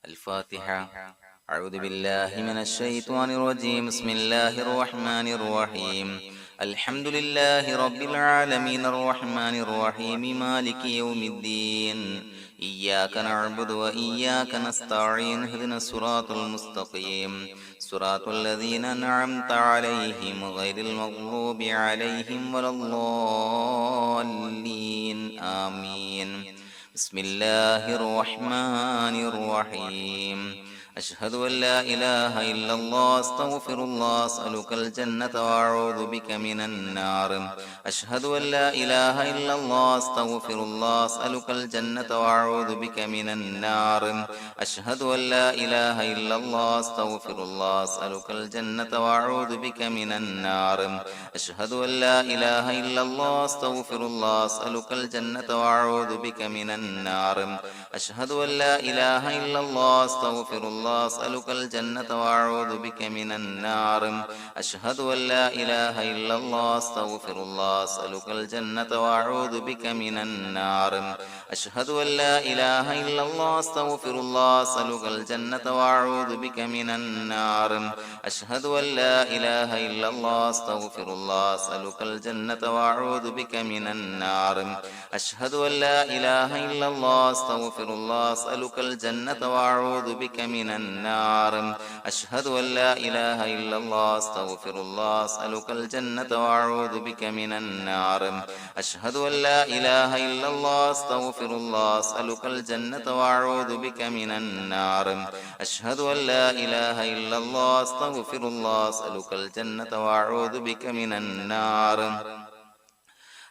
الفاتحة. أعوذ بالله من الشيطان الرجيم. بسم الله الرحمن الرحيم. الحمد لله رب العالمين الرحمن الرحيم مالك يوم الدين. إياك نعبد وإياك نستعين. اهدنا الصراط المستقيم صراط الذين أنعمت عليهم غير المغضوب عليهم ولا الضالين. آمين. بسم الله الرحمن الرحيم. أشهد أن لا إله إلا الله أستغفر الله أسألك الجنة وأعوذ بك من النار. أشهد أن لا إله إلا الله أستغفر الله أسألك الجنة وأعوذ بك من النار. أشهد أن لا إله إلا الله أستغفر الله أسألك الجنة وأعوذ بك من النار. أشهد أن لا إله إلا الله أستغفر الله أسألك الجنة وأعوذ بك من النار. أشهد أن لا إله إلا الله أستغفر الله أسألك الجنة وأعوذ بك من النار. أشهد أن لا إله إلا الله أستغفر الله أسألك الجنة وأعوذ بك من النار. أشهد أن لا إله إلا الله أستغفر الله أسألك الجنة وأعوذ بك من النار. أشهد أن لا إله إلا الله أستغفر الله أسألك الجنة وأعوذ بك من النار. أشهد أن لا إله إلا الله أستغفر الله أسألك الجنة وأعوذ بك من النار. أشهد أن لا إله إلا الله أستغفر الله أسألك الجنة وأعوذ بك من النار. أشهد أن لا إله إلا الله أستغفر الله أسألك الجنة وأعوذ بك من النار. أشهد أن لا إله إلا الله أستغفر الله أسألك الجنة وأعوذ بك من النار.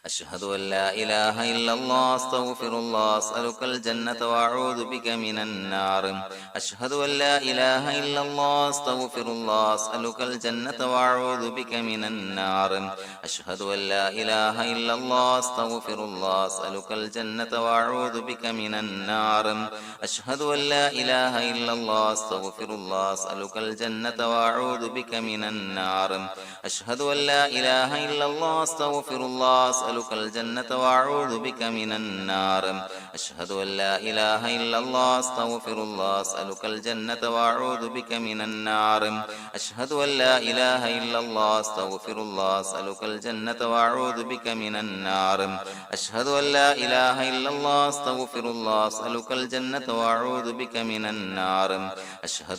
أشهد أن لا إله إلا الله أستغفر الله أسألك الجنة وأعوذ بك من النار. أشهد أن لا إله إلا الله أستغفر الله أسألك الجنة وأعوذ بك من النار. أشهد أن لا إله إلا الله أستغفر الله أسألك الجنة وأعوذ بك من النار. أشهد أن لا إله إلا الله أستغفر الله أسألك الجنة وأعوذ بك من النار. أشهد أن لا إله إلا الله أستغفر الله أسألك الجنة وأعوذ بك من النار. أشهد أن لا إله إلا الله أستغفر الله أسألك الجنة وأعوذ بك من النار. أشهد أن لا إله إلا الله أستغفر الله أسألك الجنة وأعوذ بك من النار. أشهد أن لا إله إلا الله أستغفر الله أسألك الجنة وأعوذ بك من النار. أشهد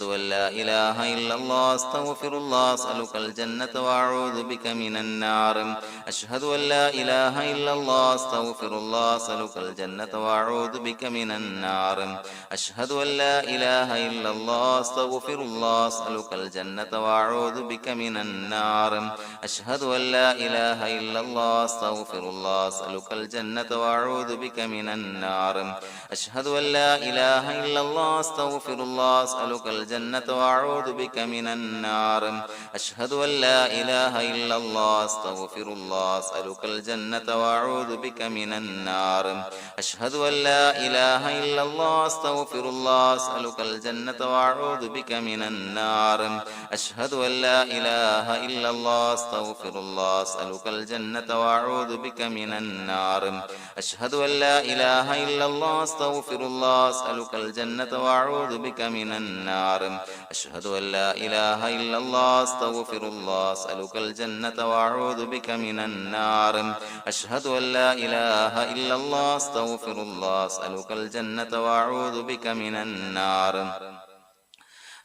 أن لا إله إلا الله أستغفر الله أسألك الجنة وأعوذ بك من النار. أشهد أن لا إله إلا الله أستغفر الله أسألك الجنة وأعوذ بك من النار. أشهد أن لا إله إلا الله أستغفر الله أسألك الجنة وأعوذ بك من النار. أشهد أن لا إله إلا الله أستغفر الله أسألك الجنة وأعوذ بك من النار. أشهد أن لا إله إلا الله أستغفر الله أسألك الجنة وأعوذ بك من النار. أشهد أن لا إله إلا الله أستغفر الله أسألك الجنة وأعوذ بك من النار. أشهد أن لا إله إلا الله أستغفر الله أسألك الجنة وأعوذ بك من النار. أشهد أن لا إله إلا الله أستغفر الله أسألك الجنة وأعوذ بك من النار. أشهد أن لا إله إلا الله أستغفر الله أسألك الجنة وأعوذ بك من النار. أشهد أن لا إله إلا الله أستغفر الله أسألك الجنة وأعوذ بك من النار. أشهد أن لا إله إلا الله أستغفر الله أسألك الجنة وأعوذ بك من النار.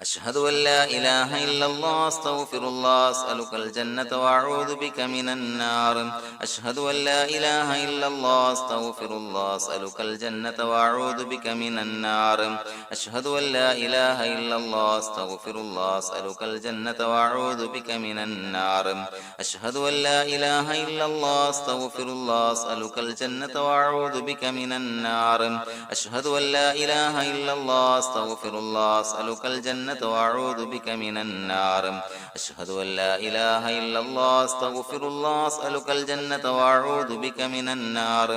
أشهد أن لا إله إلا الله أستغفر الله أسألك الجنة وأعوذ بك من النار. أشهد أن لا إله إلا الله أستغفر الله أسألك الجنة وأعوذ بك من النار. أشهد أن لا إله إلا الله أستغفر الله أسألك الجنة وأعوذ بك من النار. أشهد أن لا إله إلا الله أستغفر الله أسألك الجنة وأعوذ بك من النار. أشهد أن لا إله إلا الله أستغفر الله أسألك الجنة الجنة وأعوذ بك من النار أشهد أن لا إله إلا الله أستغفر الله أسألك الجنة وأعوذ بك من النار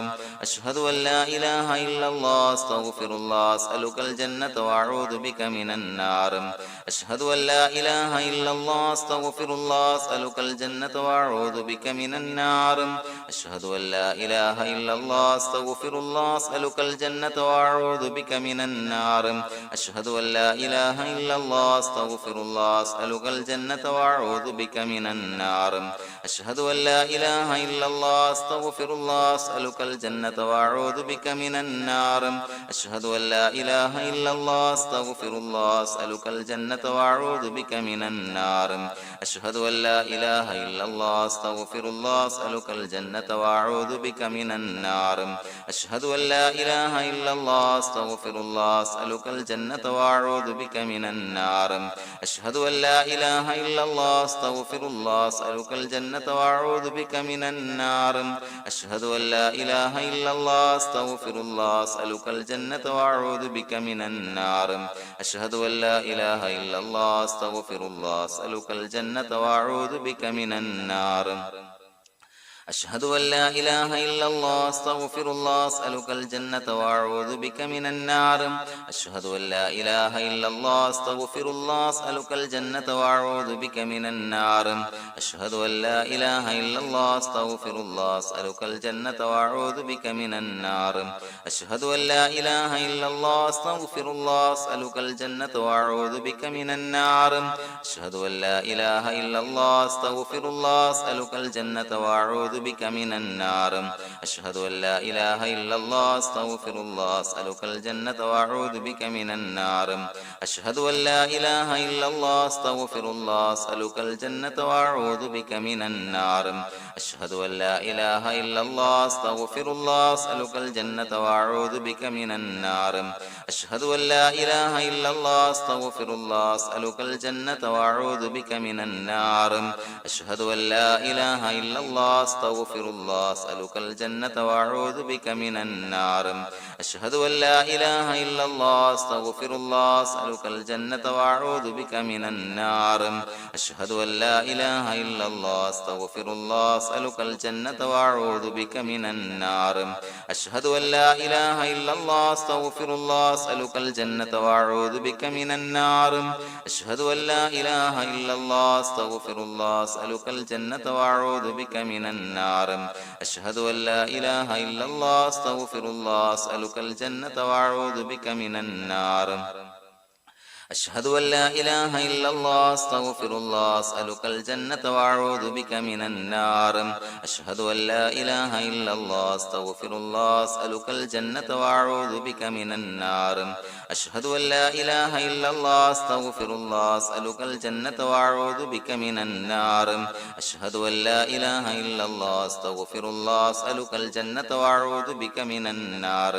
أشهد أن لا إله إلا الله أستغفر الله أسألك الجنة وأعوذ بك من النار أشهد أن لا إله إلا الله أستغفر الله أسألك الجنة وأعوذ بك من النار أشهد أن لا إله إلا الله أستغفر الله أسألك الجنة وأعوذ بك من النار أشهد أن لا إله إلا الله أستغفر الله أسألك الجنة وأعوذ بك من النار أشهد أن لا إله إلا الله أستغفر الله أسألك الجنة وأعوذ بك من النار أشهد أن لا إله إلا الله أستغفر الله أسألك الجنة وأعوذ بك من النار أشهد أن لا إله إلا الله أستغفر الله أسألك الجنة وأعوذ بك من النار أشهد أن لا إله إلا الله أستغفر الله أسألك الجنة وأعوذ بك من النار أشهد أن لا إله إلا الله أستغفر الله أسألك الجنة وأعوذ بك من النار أشهد أن لا إله إلا الله أستغفر الله أسألك الجنة وأعوذ بك من النار أشهد أن لا إله إلا الله أستغفر الله أسألك الجنة وأعوذ بك من النار أشهد أن لا إله إلا الله أستغفر الله أسألك الجنة وأعوذ بك من النار أشهد أن لا إله إلا الله أستغفر الله أسألك الجنة وأعوذ بك من النار أشهد أن لا إله إلا الله أستغفر الله أسألك الجنة وأعوذ بك من النار أشهد أن لا إله إلا الله أستغفر الله أسألك الجنة وأعوذ بك من النار أشهد أن لا إله إلا الله أستغفر الله أسألك الجنة وأعوذ بك من النار أشهد أن لا إله إلا الله أستغفر الله أسألك الجنة وأعوذ بك من النار أشهد أن لا إله إلا الله أستغفر الله أسألك الجنة وأعوذ بك من النار أشهد أن لا إله إلا الله أستغفر الله أسألك الجنة وأعوذ بك من النار أشهد أن لا إله إلا الله أستغفر الله أسألك الجنة وأعوذ بك من النار أشهد أن لا إله إلا الله أستغفر الله أسألك الجنة وأعوذ بك من النار أشهد أن لا إله إلا الله أستغفر الله أسألك الجنة وأعوذ بك من النار أشهد أن لا إله إلا الله أستغفر الله أسألك الجنة وأعوذ بك من النار أشهد أن لا إله إلا الله أستغفر الله أسألك الجنة وأعوذ بك من النار أشهد أن لا إله إلا الله أستغفر الله أسألك الجنة وأعوذ بك من النار أشهد أن لا إله إلا الله أستغفر الله أسألك الجنة وأعوذ بك من النار أشهد أن لا إله إلا الله أستغفر الله أسألك الجنة وأعوذ بك من النار أشهد أن لا إله إلا الله أستغفر الله أسألك الجنة وأعوذ بك من النار أشهد أن لا إله إلا الله أستغفر الله أسألك الجنة وأعوذ بك من النار أشهد أن لا إله إلا الله أستغفر الله أسألك الجنة وأعوذ بك من النار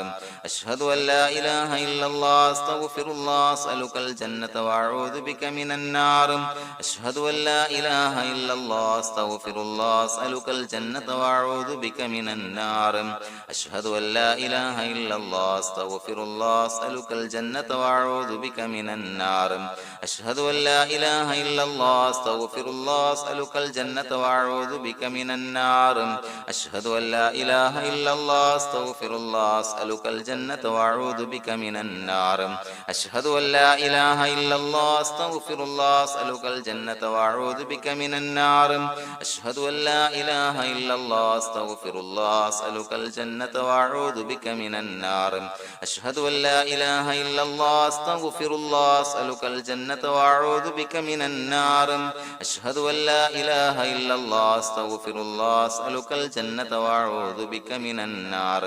أشهد أن لا إله إلا الله أستغفر الله أسألك الجنة وأعوذ بك من النار أشهد أن لا إله إلا الله أستغفر الله أسألك الجنة وأعوذ بك من النار أشهد أن لا إله إلا الله أستغفر الله أسألك الجنة وأعوذ بك من النار أشهد أن لا إله إلا الله أستغفر الله أسألك الجنة وأعوذ بك من النار أشهد أن لا إله إلا الله أستغفر الله أسألك الجنة وأعوذ بك من النار أشهد أن لا إله إلا الله أستغفر الله أسألك الجنة وأعوذ بك من النار أشهد أن لا إله إلا الله أستغفر الله أسألك الجنة وأعوذ بك من النار أشهد أن لا إله إلا الله أستغفر الله أسألك الجنة وأعوذ بك من النار أشهد أن لا إله إلا الله أستغفر الله أسألك الجنة وأعوذ بك من النار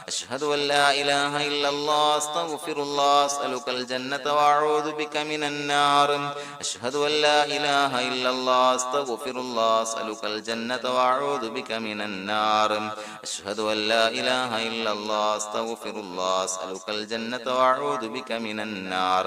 أشهد أن لا إله إلا الله أستغفر الله أسألك الجنة وأعوذ بك من النار أشهد أن لا إله إلا الله أستغفر الله أسألك الجنة وأعوذ بك من النار أشهد أن لا إله إلا الله أستغفر الله أسألك الجنة وأعوذ بك من النار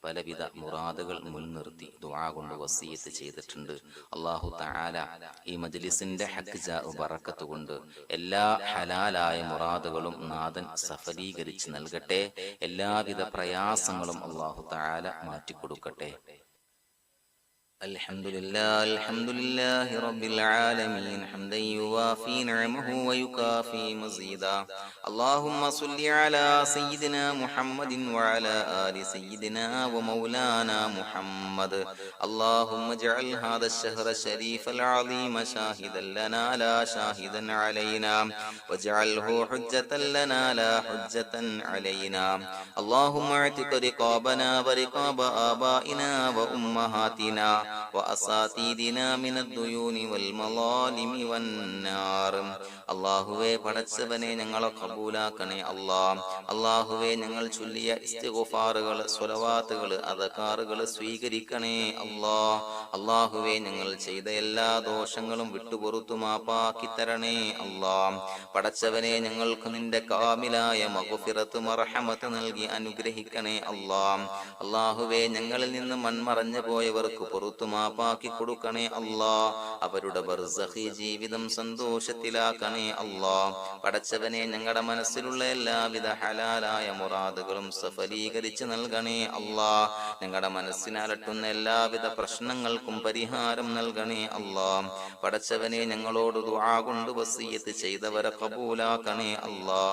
പലവിധ മുറാദുകൾ മുൻനിർത്തി ദുആ കൊണ്ട് വസിയത്ത് ചെയ്തിട്ടുണ്ട്. അല്ലാഹു തആല ഈ മജ്ലിസിന്റെ ഹഖ് ബറക്കത്ത് കൊണ്ട് എല്ലാ ഹലാലായ മുറാദുകളും നാഥൻ സഫലീകരിച്ച് നൽകട്ടെ. എല്ലാവിധ പ്രയാസങ്ങളും അല്ലാഹു തആല മാറ്റിക്കൊടുക്കട്ടെ. الحمد لله رب العالمين حمدا يوافي نعمه ويكافي مزيدا. اللهم صل على سيدنا محمد وعلى آل سيدنا ومولانا محمد. اللهم اجعل هذا الشهر الشريف العظيم شاهدا لنا لا شاهدا علينا، واجعله حجة لنا لا حجة علينا. اللهم اعتق رقابنا ورقاب آبائنا وأمهاتنا وأساتذتنا من الديون والمظالم والنار. അള്ളാഹുവേ പടച്ചവനെ ഞങ്ങളെ കബൂലാക്കണേ അല്ലാ. അള്ളാഹുവേ ഞങ്ങൾ ചൊല്ലിയ ഇസ്തിഗ്ഫാറുകൾ, സ്വലവാത്തുകൾ, അദ്കാറുകൾ സ്വീകരിക്കണേ അല്ലാ. അള്ളാഹുവേ ഞങ്ങൾ ചെയ്ത എല്ലാ ദോഷങ്ങളും വിട്ടുപുറത്തു മാപ്പാക്കി തരണേ അല്ലാ. പടച്ചവനെ ഞങ്ങൾക്ക് നിന്റെ കാമിലായ മഗ്ഫിറത്ത് മർഹമത്ത് നൽകി അനുഗ്രഹിക്കണേ അല്ലാ. അള്ളാഹുവേ ഞങ്ങളിൽ നിന്ന് മൺമറഞ്ഞു പോയവർക്ക് പുറത്തു മാപ്പാക്കി കൊടുക്കണേ അല്ലാ. അവരുടെ ബർസഖി ജീവിതം സന്തോഷത്തിലാക്കണേ അല്ലാ. പടച്ചവനെ ഞങ്ങളുടെ മനസ്സിലുള്ള എല്ലാവിധ ഹലാലായ മുറാദുകളും സഫലീകരിച്ച് നൽകണേ അല്ലാ. ഞങ്ങളുടെ മനസ്സിനലട്ടുന്ന എല്ലാവിധ പ്രശ്നങ്ങൾക്കും പരിഹാരം നൽകണേ അല്ലാ. പടച്ചവനെ ഞങ്ങളോട് ദുആ കൊണ്ട് വസിയത്ത് ചെയ്തവരെ കബൂലാക്കണേ അല്ലാ.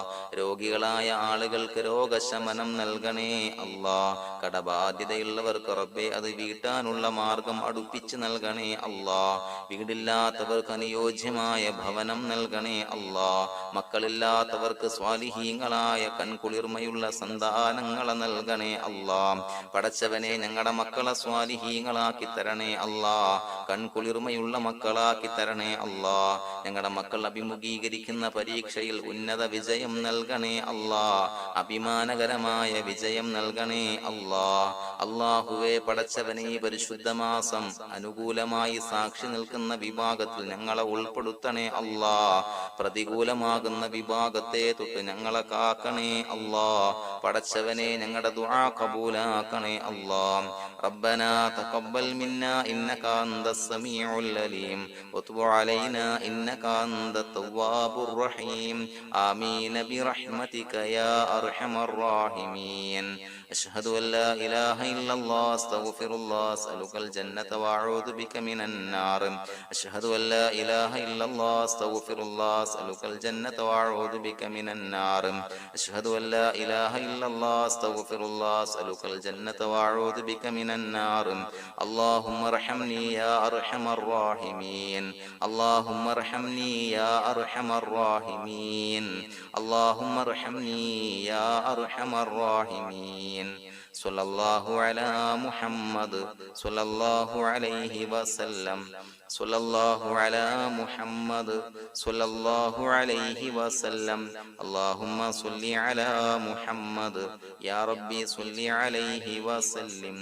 രോഗികളായ ആളുകൾക്ക് രോഗശമനം നൽകണേ അല്ലാ. കടബാധ്യതയുള്ളവർക്ക് റബ്ബേ അത് വീട്ടാനുള്ള മാർഗം അടുപ്പിച്ച് നൽകണേ അല്ലാ. വീടില്ലാത്തവർക്ക് അനുയോജ്യമായ ഭവനം നൽകണേ അല്ലാ. മക്കളില്ലാത്തവർക്ക് സ്വാലിഹീങ്ങളായ കൺകുളിർമയുള്ള സന്താനങ്ങളെ നൽകണേ അല്ലാ. പടച്ചവനെ ഞങ്ങളുടെ മക്കളെ സ്വാലിഹീങ്ങളാക്കി തരണേ അല്ലാ. കൺകുളിർമയുള്ള മക്കളാക്കി തരണേ അല്ലാ. ഞങ്ങളുടെ മക്കൾ അഭിമുഖീകരിക്കുന്ന പരീക്ഷയിൽ ഉന്നത വിജയം നൽകണേ അല്ലാ. അഭിമാനകരമായ വിജയം നൽകണേ അല്ലാ. അല്ലാഹുവേ പടച്ചവനെ പരിശുദ്ധമാസം അനുകൂലമായി സാക്ഷി നിൽക്കുന്ന വിഭാഗത്തിൽ ഞങ്ങളെ ഉൾപ്പെടുത്തണേ അല്ലാ. പ്രതികൂലമാകുന്ന വിഭാഗത്തെ തൊട്ട് ഞങ്ങളെ കാക്കണേ അല്ലാ. പടച്ചവനെ ഞങ്ങളുടെ ദുആ കബൂലാക്കണേ അല്ലാ. റബ്ബനാ തഖബ്ബൽ മിന്നാ ഇന്നക അന്തസ് സമീഉൽ അലീം വതുബ് അലൈനാ ഇന്നക അന്തത് തവ്വാബുർ റഹീം. ആമീൻ ബിറഹ്മതിക യാ അർഹമർ റഹീമീൻ. അശ്ഹദു അൻ ലാ ഇലാഹ ഇല്ലല്ലാഹ് അസ്തഗ്ഫിറുല്ലാഹ് അസ്അലുകൽ ജന്നത വഅഊദു ബിക മിനൻ നാർ. അശ്ഹദു അൻ ലാ ഇലാഹ ഇല്ലല്ലാഹ് അസ്തഗ്ഫിറുല്ലാഹ് അസ്അലുകൽ ജന്നത വഅഊദു ബിക മിനൻ നാർ. അശ്ഹദു അൻ ലാ ഇലാഹ ഇല്ലല്ലാഹ് അസ്തഗ്ഫിറുല്ലാഹ് അസ്അലുകൽ ജന്നത വഅഊദു ബിക മിനൻ നാർ. അല്ലാഹുമ്മ അർഹംനി യാ അർഹമർ റഹീമീൻ. അല്ലാഹുമ്മ അർഹംനി യാ അർഹമർ റഹീമീൻ. അല്ലാഹുമ്മ അർഹംനി യാ അർഹമർ റഹീമീൻ. സ്വല്ലല്ലാഹു അലാ മുഹമ്മദ് സ്വല്ലല്ലാഹു അലൈഹി വസല്ലം. സ്വല്ലല്ലാഹു അലാ മുഹമ്മദ് സ്വല്ലല്ലാഹു അലൈഹി വസല്ലം. അല്ലാഹുമ്മ സ്വല്ലി അലാ മുഹമ്മദ് യാ റബ്ബി സ്വല്ലി അലൈഹി വസല്ലിം.